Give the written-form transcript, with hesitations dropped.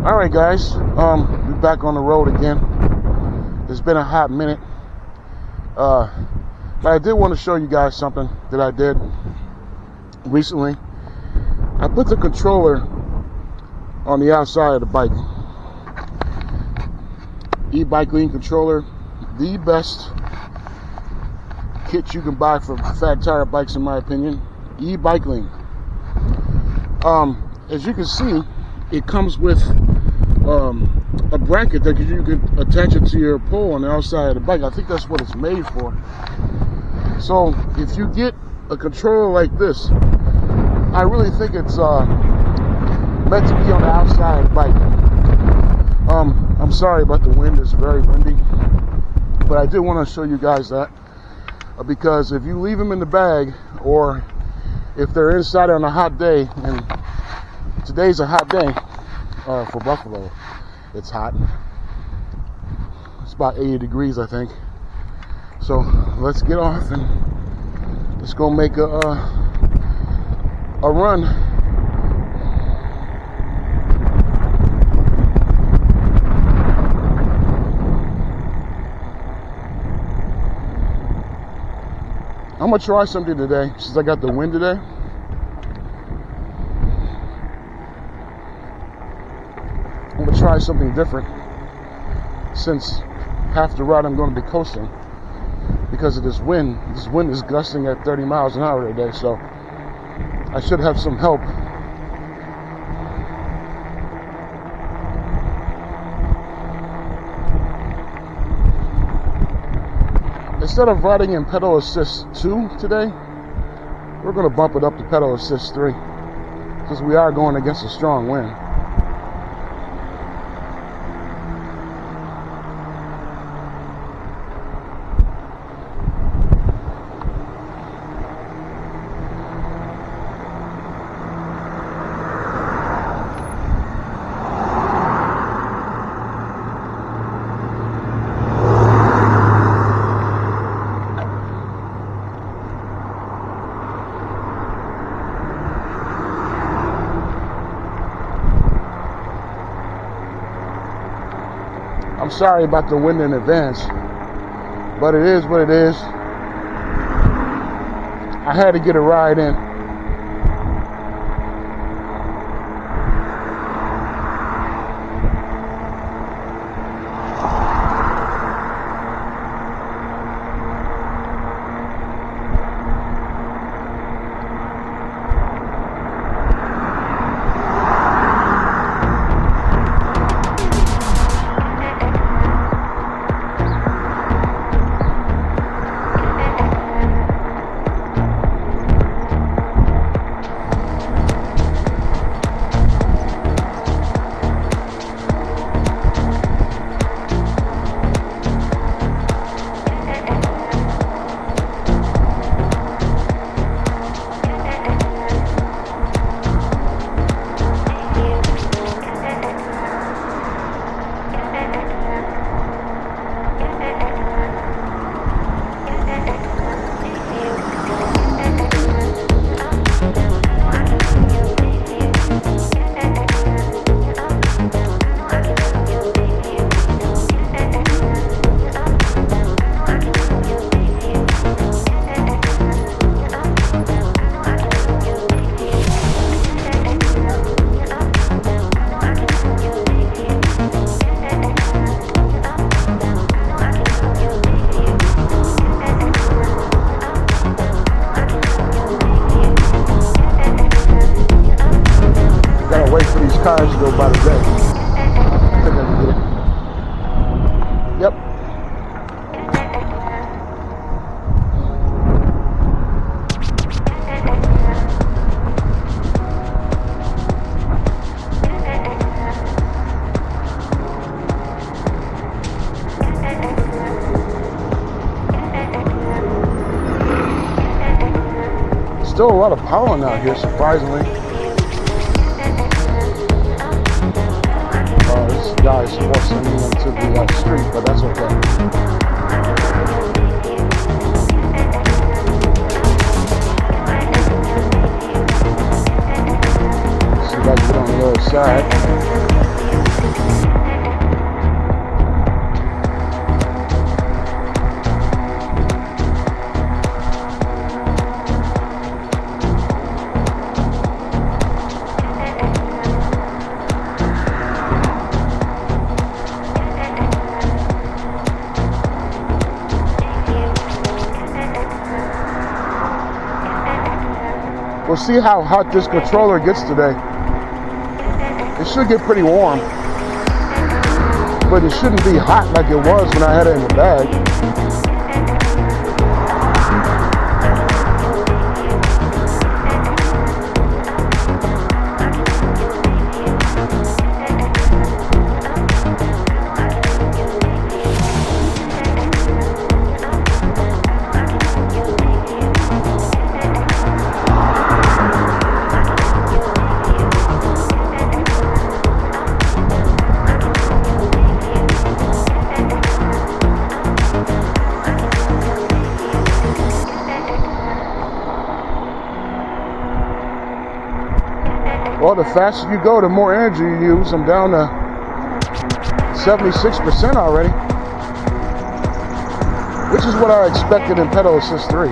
Alright guys, we're back on the road again. It's been a hot minute. But I did want to show you guys something that I did recently. I put the controller on the outside of the bike. E-bike lean controller, the best kit you can buy for fat tire bikes in my opinion. E-bike lean. As you can see, it comes with a bracket that you can attach it to your pole on the outside of the bike. I think that's what it's made for. So if you get a controller like this, I really think it's meant to be on the outside of the bike. I'm sorry about the wind, it's very windy, but I did want to show you guys that because if you leave them in the bag, or if they're inside on a hot day, and today's a hot day for Buffalo. It's hot. It's about 80 degrees, I think. So let's get off and let's go make a run. I'm gonna try something today since I got the wind today. I'm gonna try something different since half the ride I'm going to be coasting because of this wind. This wind is gusting at 30 miles an hour today, so I should have some help. Instead of riding in pedal assist 2 today, we're going to bump it up to pedal assist 3 because we are going against a strong wind. I'm sorry about the wind in advance, but it is what it is. I had to get a ride in. Cars to go by the day. I think I can get it. Yep. Still a lot of pollen out here, surprisingly. This guy is forcing me into the street, but that's okay. See if I can get on the other side. We'll see how hot this controller gets today. It should get pretty warm, but it shouldn't be hot like it was when I had it in the bag. Well, the faster you go, the more energy you use. I'm down to 76% already, which is what I expected in pedal assist 3.